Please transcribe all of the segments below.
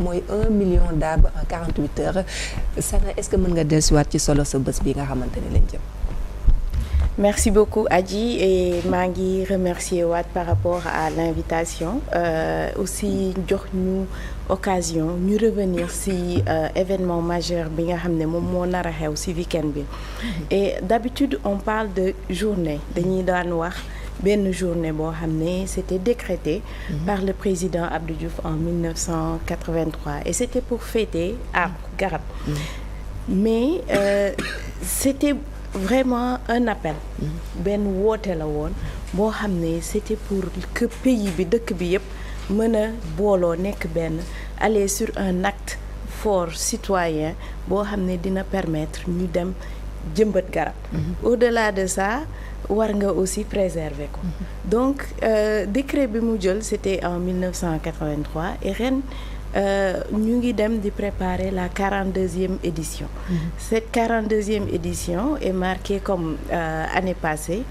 mooy 1 million d'arbres en 48 heures. Sana, est-ce que mën nga dellusiwaat ci solo sa bés bi nga xamante ne lañ jëm. Merci beaucoup Adji et maa ngi remercier waat par rapport à l'invitation aussi jox ñu occasion ñu revenir ci événement majeur bi nga xam ne moom moo nar a xew ci week-end bi et d'habitude on parle de journée dañuy daan wax benn journée boo xam ne c'était décrété par le président Abdou Diouf en 1983 et c'était pour fêter arbre garab mais c'était vraiment un appel benn woote la woon boo xam ne c'était pour que pays bi dëkk bi yëpp mën a booloo nekk benn aller sur un acte fort citoyen boo xam ne dina permettre ñu dem jëmbat garab au-delà de ça war nga aussi préserver ko donc décret bi mu jël c'était en 1983 et ren ñu ngi dem di préparer la 42e édition. Cette 42e édition est marquée comme année passée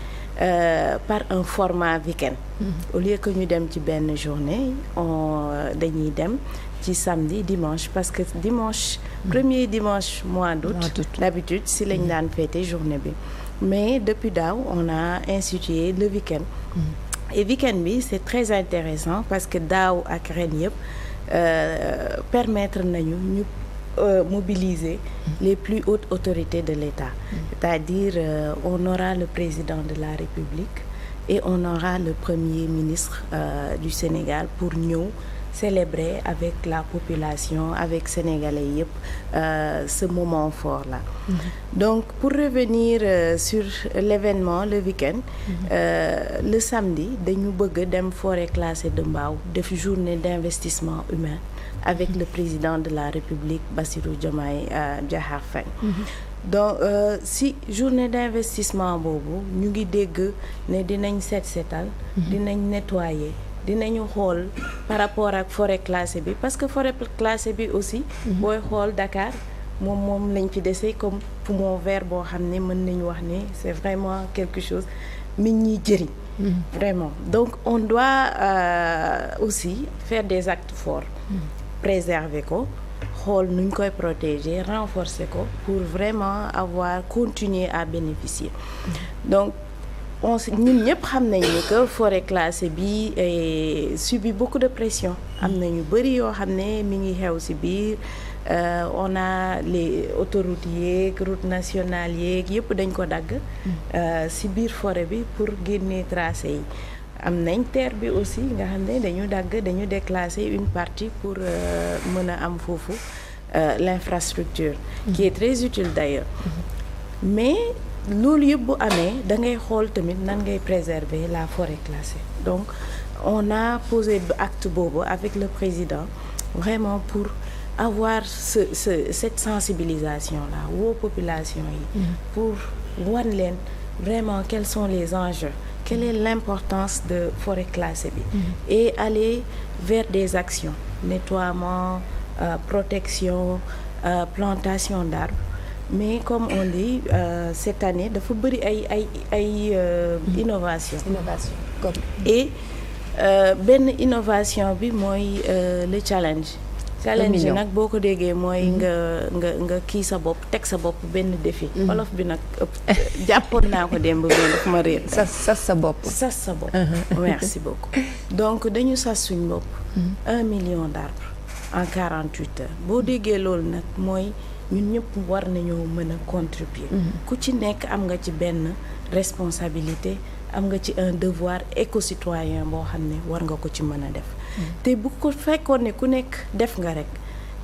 par un format week-end. Au lieu que ñu dem ci benn journée dañuy dem ci samedi dimanche parce que dimanche premier dimanche mois d'août d'habitude si lañ daan fêter journée bi mais depuis daaw on a institué le week-end. Et week-end bi c'est très intéressant parce que daaw ak ren yëpp permettre nañu ñu mobiliser les plus hautes autorités de l'État. C'est-à-dire on aura le président de la République et on aura le premier ministre du Sénégal pour ñëw célébrer avec la population, avec Sénégalais yëpp ce moment fort-là. Donc pour revenir sur l'événement le week-end, le samedi dañu bëgg dem forêt classée de Mbao def journée d'investissement humain avec le président de la République Bassirou Diomaye Diakhar Faye. Donc si journée d'investissement boobu ñu ngi dégg ne dinañ setal dinañ nettoyer dinañu xool par rapport ak forêt classée bi parce que forêt classée bi aussi booy xool Dakar moom lañ fi dese comme poumon vert boo xam ne mën nañu wax ne c'est vraiment quelque chose mi ñuy jëriñ vraiment donc on doit aussi faire des actes forts préserver ko xool nuñ koy protéger renforcer ko pour vraiment continuer à bénéficier donc ñun ñëpp xam nañ ni que forêt classée bi subit beaucoup de pression am na ñu bari yoo xam ne mi ngi xew ci biir on a les autoroutes yeeg route nationale yeeg yëpp dañ ko dagg ci biir forêt bi pour génne tracé yi am nañ terre bi aussi nga xam ne dañu déclasser une partie pour mën a am foofu l'infrastructure qui est très utile d'ailleurs mais loolu yëpp bu amee da ngay xool tamit nan ngay préserver la forêt classée donc on a posé acte boobu avec le président vraiment pour avoir cette sensibilisation là woo population yi pour wan leen vraiment quels sont les enjeux quelle est l'importance de forêt classée bi et aller vers des actions nettoiement protection plantation d'arbres mais comme on dit cette année dafa bëri ay innovation comme et benn innovation bi mooy le challenge nag boo ko déggee mooy nga kii sa bopp teg sa bopp benn défi wolof bi nag jàppoon naa ko démb mais daf ma réer sas sa bopp merci beaucoup donc dañu sas suñ bopp 1 million d'arbres en 48 heures boo déggee loolu nag mooy ñun ñëpp war nañoo mën a contribuer ku ci nekk am nga ci benn responsabilité am nga ci un devoir éco-citoyen boo xam ne war nga ko ci mën a def te bu ko fekkoon ne ku nekk def nga rek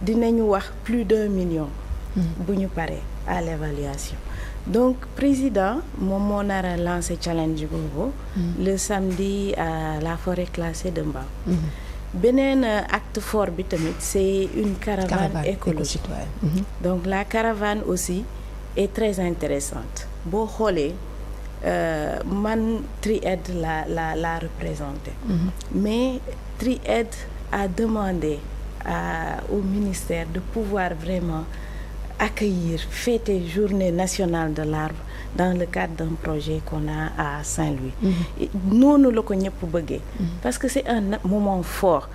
dinañu wax plus d'1 million bu ñu paree à l'évaluation donc président moom moo nar a lancer challenge boobu le samedi à la forêt classée de Mbao beneen acte fort bi tamit c'est une caravane écologique donc la caravane aussi est très intéressante boo xoolee man Tri-Aid la représenté mais Tri-Aid a demandé au ministère de pouvoir vraiment accueillir, fêter journée nationale de l'arbre dans le cadre d'un projet qu'on a à Saint-Louis. noonu la ko ñëpp bëggee. parce que c'est un moment fort.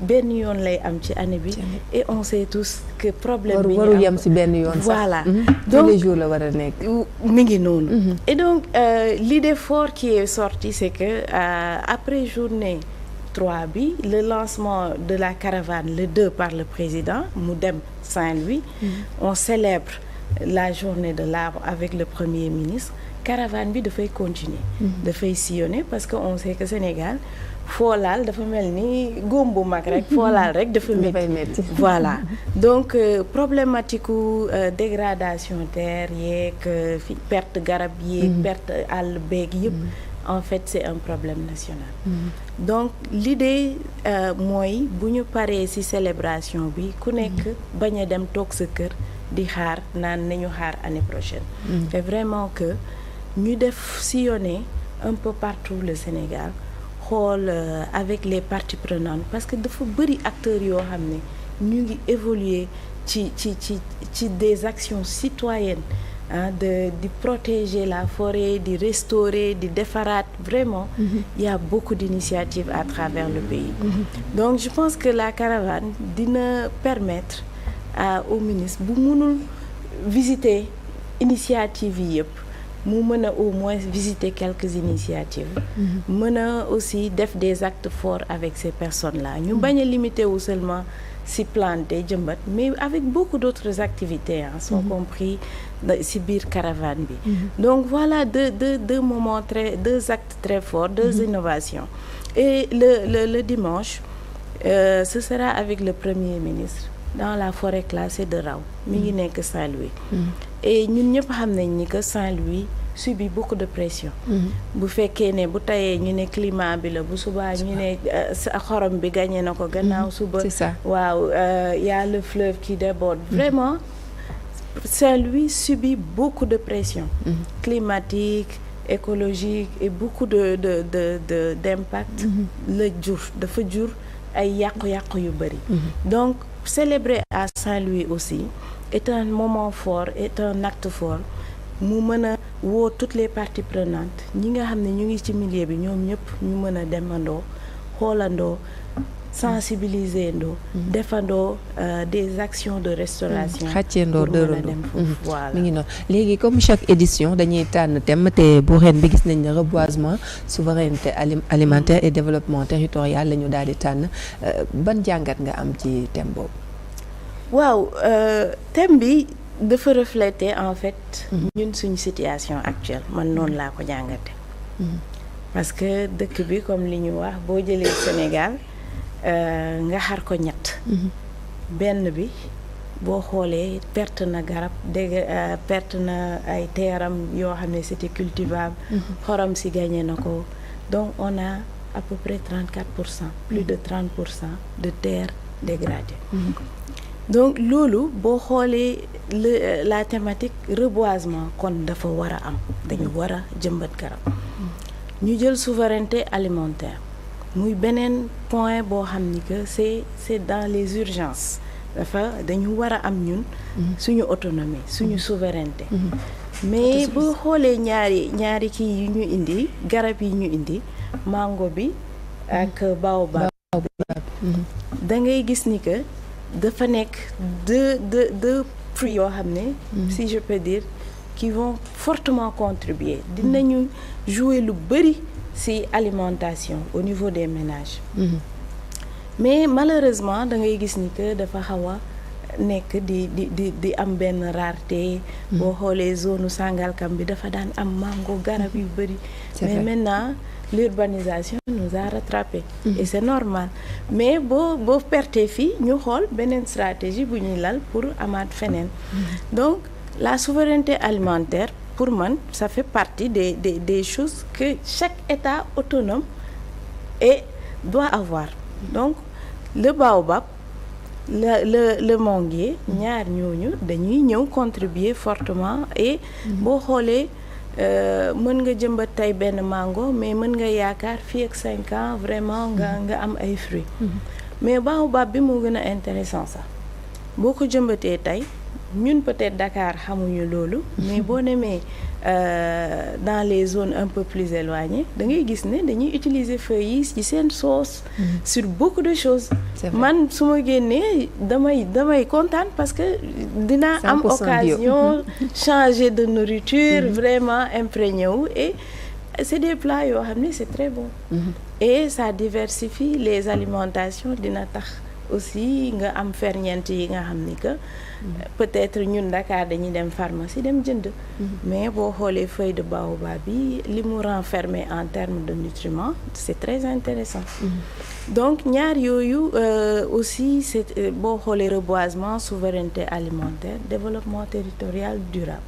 benn yoon lay am ci année bi. et on sait tous que problème bi waru yem ci benn yoon sax. voilà donc tous les jours la war a nekk. mi ngi noonu. et donc l'idée forte qui est sortie c'est que après journée 3 bi le lancement de la caravane le 2 par le président mu dem Saint-Louis. on célèbre la journée de l'arbre avec le premier ministre. caravane bi dafay continuer. dafay sillonner parce que on sait que Sénégal foo laal dafa mel ni góom bu mag rek foo laal rek dafa métti. voilà donc problématique dégradation terre yeeg fi perte garab yeeg perte àll beeg yëpp. en fait c'est un problème national. donc l'idée mooy bu ñu paree ci célébration bi ku nekk bañ a dem toog sa kër di xaar naan nañu xaar année prochaine. c'est vraiment que ñu def sillonner un peu partout le Sénégal xool avec les parties prenantes parce que dafa bari acteurs yoo xam ne ñu ngi évoluer ci des actions citoyennes. di protéger la forêt, di restaurer, di defaraat vraiment. Il y a beaucoup d'initiatives à travers le pays. donc je pense que la caravane dina permettre au ministre bu mënul visiter initiatives yi yëpp mu mën a au moins visiter quelques initiatives. mën a aussi def des actes forts avec ces personnes-là ñu bañ a limiter wu seulement si planter jëmbat mais avec beaucoup d'autres activités sont compris si biir caravane bi. donc voilà deux moments deux actes très forts, deux innovations. et le dimanche ce sera avec le premier ministre dans la forêt classée de Raw mi ngi nekk Saint-Louis. et ñun ñëpp xam nañ ni que Saint-Louis subit beaucoup de pression. bu fekkee ne bu tayee ñu ne climat bi la bu subaa ñu ne xorom bi gagné na ko gannaaw suba. c'est ça waaw y a le fleuve qui déborde. vraiment Saint-Louis subit beaucoup de pression. climatique écologique et beaucoup d'impact. la jur dafa jur ay yàqu-yàqu yu bari. donc célébrer à Saint-Louis aussi est un moment fort, est un acte fort. mu mën a woo toutes les parties prenantes ñi nga xam ne ñu ngi ci milieu bi ñoom ñëpp ñu mën a demandoo xoolandoo sensibiliser ndoo defandoo des actions de restauration xàcceendoo dërëndoo voilà mi ngi noonu léegi comme chaque édition dañuy tànn thème te bu ren bi gis nañ ne reboisement souveraineté alimentaire et développement territorial la ñu daal di tànn ban jàngat nga am ci thème boobu. waaw thème bi dafa refléter en fait ñun suñu situation actuelle man noonu laa ko jàngate parce que dëkk bi comme li ñu wax boo jëlee Sénégal nga xar ko ñett benn bi boo xoolee perte na garab dégg perte na ay teeram yoo xam ne c'était cultivable xorom si gagné na ko donc on a à peu près 34%, plus de 30% de terres dégradées. Donc loolu boo xoolee la thématique reboisement kon dafa war a am dañu war a jëmbat garab ñu jël souveraineté alimentaire muy beneen point boo xam ni que c'est dans les urgences dafa dañu war a am ñun suñu autonomie suñu souveraineté mais boo xoolee ñaari kii yu ñu indi garab yi ñu indi mango bi ak baobab da ngay gis ni que dafa nekk deux fruits yoo xam ne si je peux dire qui vont fortement contribuer dinañu jouer lu bari ci alimentation au niveau des ménages mais malheureusement da ngay gis ni que dafa xaw a nekk di am benn rareté boo xoolee zone Sangalkam bi dafa daan am mango garab yu bari mais maintenant l'urbanisation nous a rattrapés et c'est normal mais boo perte fii ñu xool beneen stratégie bu ñuy lal pour amaat feneen donc la souveraineté alimentaire pour man ça fait partie des choses que chaque État autonome doit avoir donc le baobab le manguier ñaar ñooñu dañuy ñëw contribuer fortement et boo xoolee mën nga jëmbat tey benn mango mais mën nga yaakaar fii ak 5 ans vraiment nga am ay fruits mais baobab bi moo gën a intéressant sax boo ko jëmbatee tey ñun peut-être Dakar xamuñu loolu mais boo demee dans les zones un peu plus éloignées da ngay gis ne dañuy utiliser feuilles yi ci seen sauce sur beaucoup de choses. man su ma génnee damay kontaan parce que dinaa am occasion changer de nourriture vraiment imprégné wu et c'est des plats yoo xam ne c'est très bon et ça diversifie les alimentations dina tax aussi nga am ferñeent yi nga xam ni que peut-être ñun Dakar dañuy dem pharmacie dem jënd mais boo xoolee feuille de baobab bi li mu renfermer en termes de nutriments c'est très intéressant donc ñaar yooyu aussi c'est boo xoolee reboisement souveraineté alimentaire développement territorial durable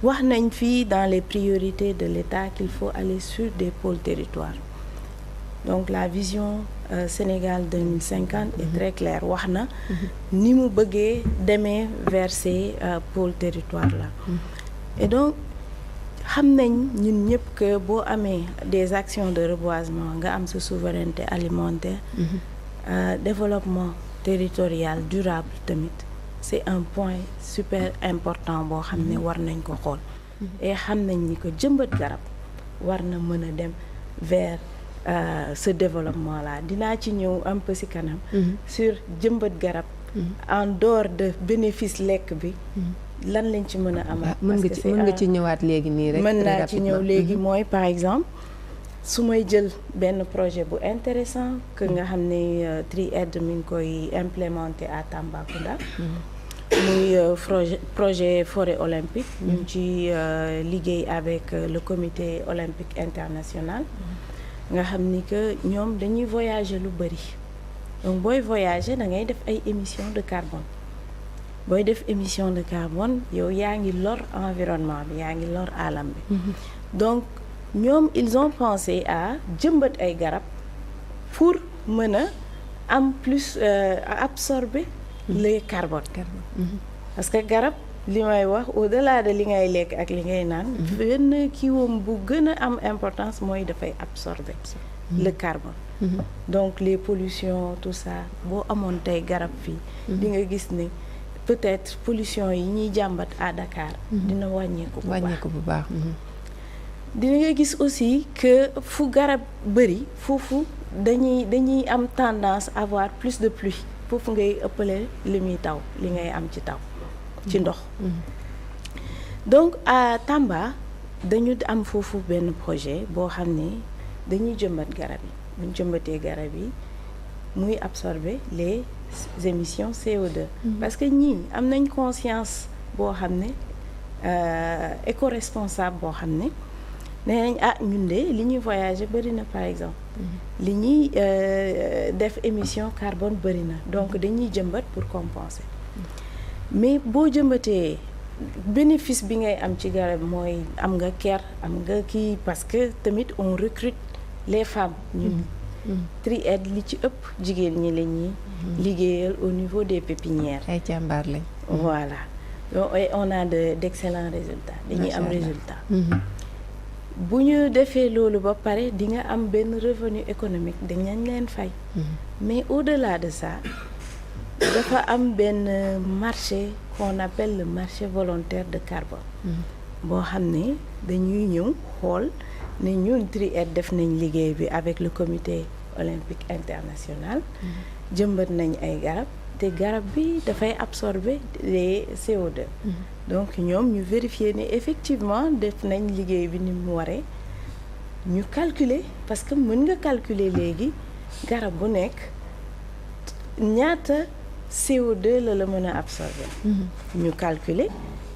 wax nañ fii dans les priorités de l'État qu'il faut aller sur des pôles territoires donc la vision Sénégal 2050 est très claire wax na ni mu bëggee demee vers ces pôles territoires là et donc xam nañ ñun ñëpp que boo amee des actions de reboisement nga am sa souveraineté alimentaire développement territorial durable tamit c'est un point super important boo xam ne war nañ ko xool et xam nañ ni que jëmbat garab war na mën a dem vers ce développement là dinaa ci ñëw un peu ci kanam sur jëmbat garab en dehors de bénéfice lekk bi lan lañ ci mën a amaat mën nga ci ñëwaat léegi nii rek mën naa ci ñëw léegi mooy par exemple su may jël benn projet bu intéressant que nga xam ne Tri-Ed mi ngi koy implémenter à Tambacounda muy projet forêt olympique ñu ngi ci liggéey avec le comité olympique international nga xam ni que ñoom dañuy voyager lu bari donc booy voyager da ngay def ay émissions de carbone booy def émission de carbone yow yaa ngi lor environnement bi yaa ngi lor alam bi donc ñoom ils ont pensé à jëmbat ay garab pour mën a am plus absorber le carbone parce que garab li may wax au-delà de li ngay lekk ak li ngay naan benn kiiwam bu gën a am importance mooy dafay absorber le carbone donc les pollutions tout ça boo amoon tey garab fii di nga gis ni peut-être pollution yi ñuy jàmbat à Dakar dina wàññeeku bu baax dina nga gis aussi que fu garab bëri foofu dañuy am tendance à avoir plus de pluie foofu ngay ëppale li muy taw li ngay am ci taw ci ndox donc à Tamba dañu am foofu benn projet boo xam ne dañuy jëmbat garab yi bu ñu jëmbatee garab yi muy absorber les émissions CO2 parce que ñii am nañ conscience boo xam ne éco-responsable boo xam ne nee nañ ñun de li ñuy voyager bëri na par exemple li ñuy def émission carbone bëri na donc dañuy jëmbat pour compenser mais boo jëmbatee bénéfice bi ngay am ci garab mooy am nga ker am nga kii parce que tamit on recrute les femmes ñun Tri-Ed li ci ëpp jigéen ñi la ñuy liggéeyal au niveau des pépinières ay jàmbaar lañ voilà donc on a d'excellents résultats dañuy am résultat bu ñu defee loolu ba pare di nga am benn revenu économique dañ leen fay mais au-delà de ça dafa am benn marché qu'on appelle le marché volontaire de carbone boo xam ne dañuy ñëw xool ne ñun Tri-Ed def nañ liggéey bi avec le comité olympique international jëmbat nañ ay garab te garab bi dafay absorber les CO2 donc ñoom ñu vérifier ne effectivement def nañ liggéey bi ni mu waree ñu calculer parce que mën nga calculer léegi garab bu nekk ñaata CO2 la mën a absorber ñu calculer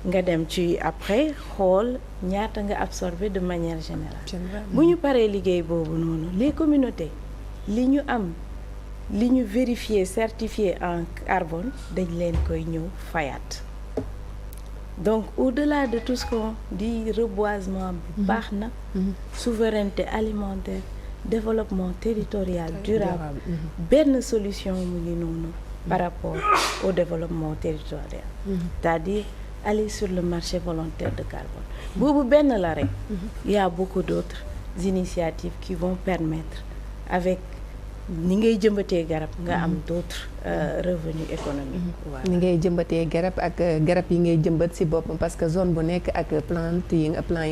nga dem ci après xool ñaata nga absorber de manière générale bu ñu paree liggéey boobu noonu les communautés li ñu am li ñu vérifier certifié en carbone dañ leen koy ñëw fayaat donc au-delà de tout ce qu'on dit reboisement bi baax na souveraineté alimentaire développement territorial durable benn solution mu ngi noonu par rapport au développement territorial c'est-à-dire aller sur le marché volontaire de carbone boobu benn la rek il y a beaucoup d'autres initiatives qui vont permettre avec ni ngay jëmbatee garab nga am d'autres revenus économiques. Voilà. ni ngay jëmbatee garab ak garab yi ngay jëmbat ci boppam parce que zone bu nekk ak plan yi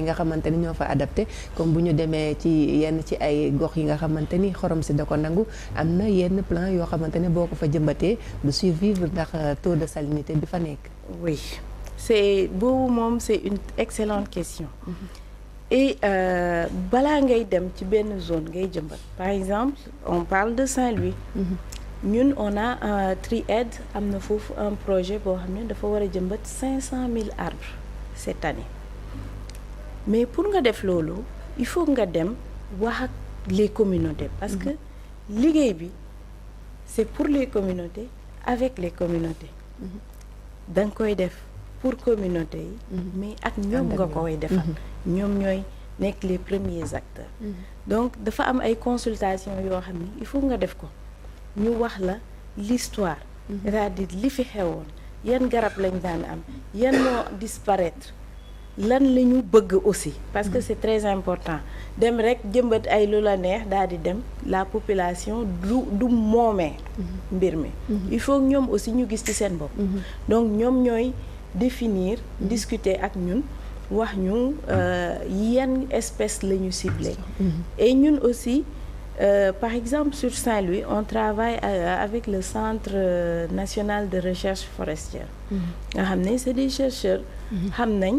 nga xamante ni ñoo fa adapté comme bu ñu demee ci yenn ci ay gox yi nga xamante ni xorom si da ko nangu am na yenn plan yoo xamante ne boo ko fa jëmbatee du survivre ndax taux de salinité bi fa nekk. Oui, c'est boobu moom c'est une excellente question. Et balaa ngay dem ci benn zone ngay jëmbat par exemple on parle de Saint-Louis. ñun on a Tri-Aid am na foofu un projet boo xam ne dafa war a jëmbat 500 000 arbres cette année mais pour nga def loolu il faut nga dem wax ak les communautés parce que liggéey bi c'est pour les communautés avec les communautés. da nga koy def pour communauté yi mais ak ñoom nga koy defal ñoom ñooy nekk les premiers acteurs donc dafa am ay consultations yoo xam ni il faut nga def ko ñu wax la l'histoire c'est-à-dire li fi xewoon yan garab lañ daan am yan moo disparaître lan la ñu bëgg aussi parce que c'est très important dem rek jëmbat ay lu la neex daal di dem la population du moomee mbir mi il faut ñoom aussi ñu gis ci seen bopp donc ñoom ñooy définir discuter ak ñun wax ñu yan espèce la ñu ciblé et ñun aussi par exemple sur Saint-Louis on travaille avec le Centre national de recherche forestière nga xam ne c'est des chercheurs xam nañ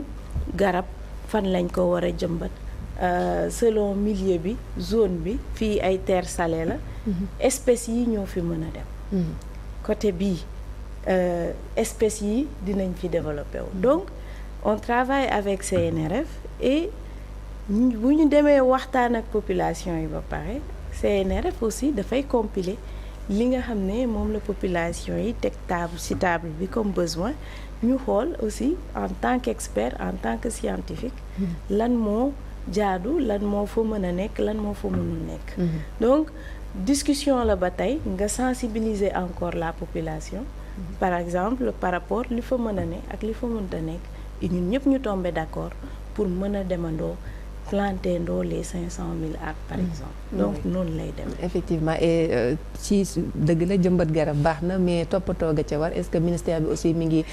garab fan lañ ko war a jëmbat selon milieu bi zone bi fii ay terre salée la espèces yi ñoo fi mën a dem côté bii espèces yi dinañ fi développer wu donc on travaille avec CNRF et bu ñu demee waxtaan ak population yi ba pare CNRF aussi dafay compiler li nga xam ne moom la population yi teg ci table bi comme besoin ñu xool aussi en tant qu'expert en tant que scientifique lan moo jaadu lan moo fa mën a nekk lan moo fa mënul nekk donc discussion la ba tey nga sensibiliser encore la population par exemple par rapport li fa mën a ne ak li fa mënta nekk ñun ñëpp ñu tomber d'accord pour mën a demandoo planter ndoo les 500 000 arbres par exemple donc noonu lay dem effectivement et ci dëgg la jëmbat garab baax na mais toppatoo ga ca war est-ce que ministère bi aussi mi ngi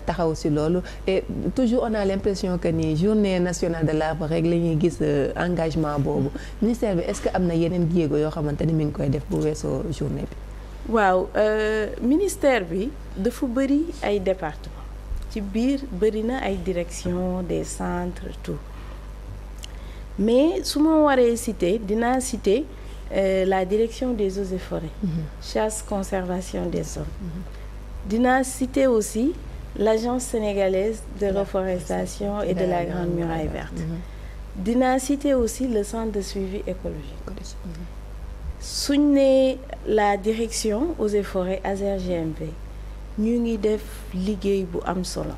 taxaw ci loolu et toujours on a l'impression que ni journée nationale de l'arbre rek la ñuy gis engagement boobu ministère bi est-ce que am na yeneen jéego yoo xamante ni mi ngi koy def bu weesoo journée bi waaw ministère bi dafa bëri ay département ci biir bëri na ay direction des centres tout mais su ma waree citer dinaa citer la direction des eaux et forêts chasse conservation des zones dinaa citer aussi l'agence sénégalaise de reforestation et de la Grande Muraille Verte dinaa citer aussi le centre de suivi écologique suñ ne la direction eaux et forêts ASER-GMV ñu ngi def liggéey bu am solo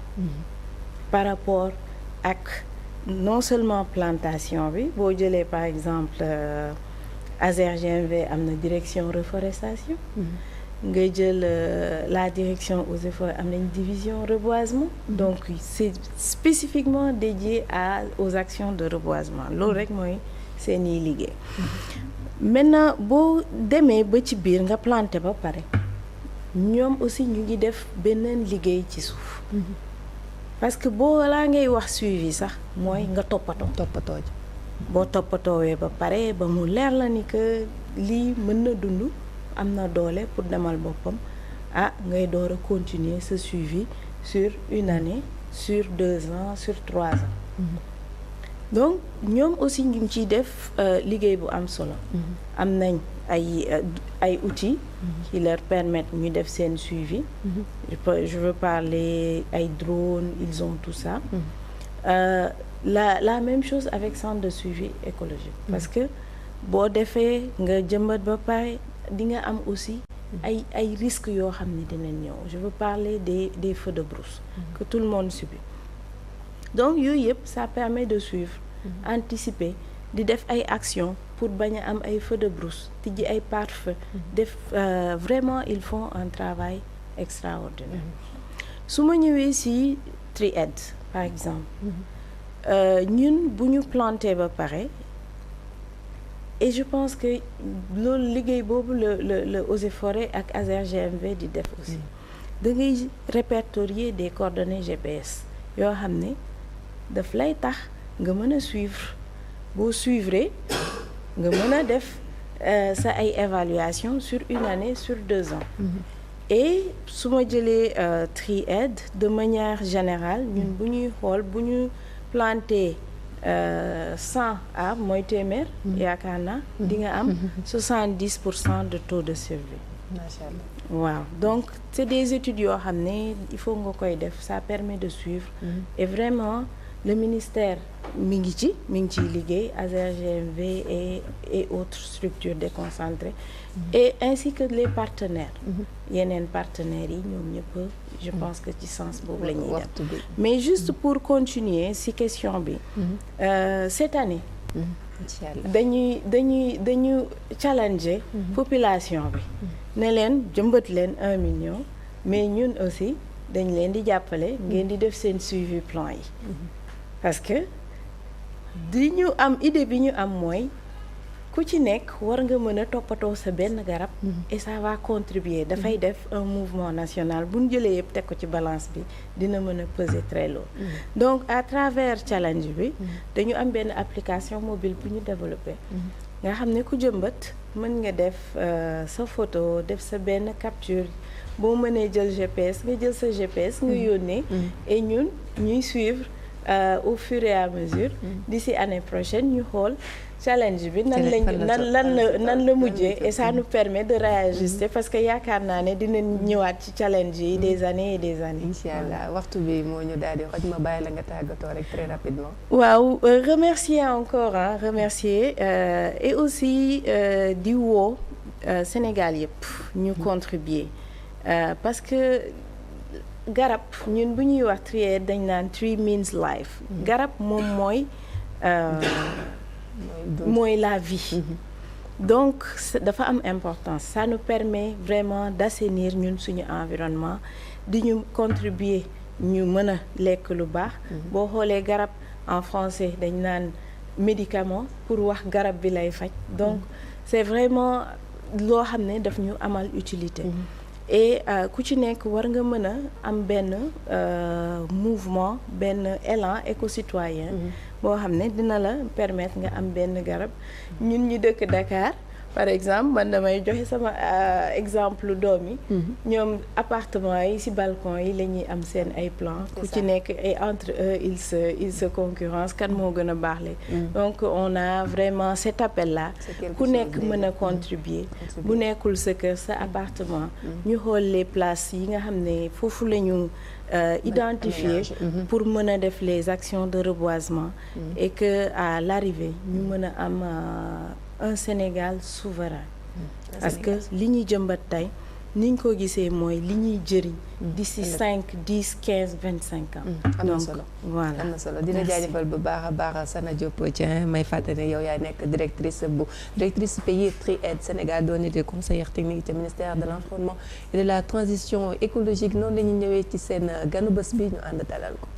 par rapport ak non seulement plantation bi boo jëlee par exemple ASER-GMV am na direction reforestation nga jël la direction eaux et forêts am nañ division reboisement donc c'est spécifiquement dédié aux actions de reboisement loolu rek mooy seeni liggéey maintenant boo demee ba ci biir nga planter ba pare ñoom aussi ñu ngi def beneen liggéey ci suuf parce que boo laa ngay wax suivi sax mooy nga toppatoo boo toppatoowee ba pare ba mu leer la ni que lii mën na dund am na doole pour demal boppam ngay door a continuer ce suivi sur une année sur 2 ans sur 3 ans donc ñoom aussi ñu ngi ciy def liggéey bu am solo am nañ ay outils qui leur permettent ñu def seen suivi je veux parler ay drones ils ont tout ça la même chose avec centre de suivi écologique parce que boo defee nga jëmbat ba pare di nga am aussi ay risques yoo xam ne dinañ ñëw je veux parler des feux de brousse que tout le monde subit donc yooyu yëpp ça permet de suivre anticiper di def ay actions pour bañ a am ay feux de brousse tijji ay pare-feu def vraiment ils font un travail extraordinaire su ma ñëwee ci Tri-Aid par exemple ñun bu ñu planter ba pare et je pense que loolu liggéey boobu le Eaux et Forêts ak ASER-GMV di def aussi da ngay répertorier des coordonnées GPS yoo xam ne daf lay tax nga mën a suivre boo suivre nga mën a def sa ay évaluation sur une année sur 2 ans et su ma jëlee Tri-Aid de manière générale ñun bu ñuy xool bu ñu planté 100 arbres mooy téeméer yaakaar naa di nga am 70% de taux de survie. Macha Allah. waaw donc c'est des études yoo xam ne il faut nga koy def ça permet de suivre et vraiment le ministère mi ngi ciy liggéey ASER-GMV et autres structures déconcentrées et ainsi que les partenaires yeneen partenaires yi ñoom ñëpp je pense que ci sens boobu la ñuy dem mais juste pour continuer ci question bi cette année dañu challenger population bi ne leen jëmbat leen 1 million mais ñun aussi dañ leen di jàppale ngeen di def seen suivi plan yi parce que idée bi ñu am mooy ku ci nekk war nga mën a toppatoo sa benn garab et ça va contribuer dafay def un mouvement national bu ñu jëlee yëpp teg ko ci balance bi dina mën a peser très lourd donc à travers challenge bi dañu am benn application mobile bu ñu développé nga xam ne ku jëmbat mën nga def sa photo def sa benn capture boo mënee jël GPS nga jël sa GPS nga yónnee et ñun ñuy suivre au fur et à mesure d'ici année prochaine ñu xool challenge bi nan la mujjee et ça nous permet de réajuster parce que yaakaar naa ne dinañ ñëwaat ci challenge yi des années et des années. incha allah waxtu bi moo ñu daal di xoj ma bàyyi la nga tàggatoo rek très rapidement. waaw remercier encore remercier et aussi di woo Sénégal yëpp ñu contribuer parce que garab ñun bu ñuy wax Tri-Aid dañ naan tree means life garab moom mooy la vie donc dafa am importance ça nous permet vraiment d'assainir ñun suñu environnement di ñu contribuer ñu mën a lekk lu baax boo xoolee garab en français dañ naan médicament pour wax garab bi lay faj donc c'est vraiment loo xam ne daf ñu amal utilité et ku ci nekk war nga mën a am benn mouvement benn élan éco-citoyen boo xam ne dina la permettre nga am benn garab ñun ñu dëkk Dakar par exemple man damay joxe sama exemple doom yi ñoom appartement yi ci balcon yi la ñuy am seen ay plans ku ci nekk et entre eux ils se concurrencent kan moo gën a baax le donc on a vraiment cet appel là ku nekk mën a contribuer bu nekkul sa kër sa appartement ñu xool les places yi nga xam ne foofu la ñu identifier pour mën a def les actions de reboisement et que à l'arrivée ñu mën a am un Sénégal souverain parce que li ñuy jëmbat tey ni ñu ko gisee mooy li ñuy jëriñ d'ici 5 10 15 25 ans am na solo voilà am na solo dina jaajëfal bu baax a baax Sana Diop Dieng may fàttali ne yow yaay nekk directrice pays Tri-Aid Sénégal doon été conseillère technique ci ministère de l'environnement et de la transition écologique noonu la ñuy ñëwee ci seen ganu bés bi ñu ànd dalal ko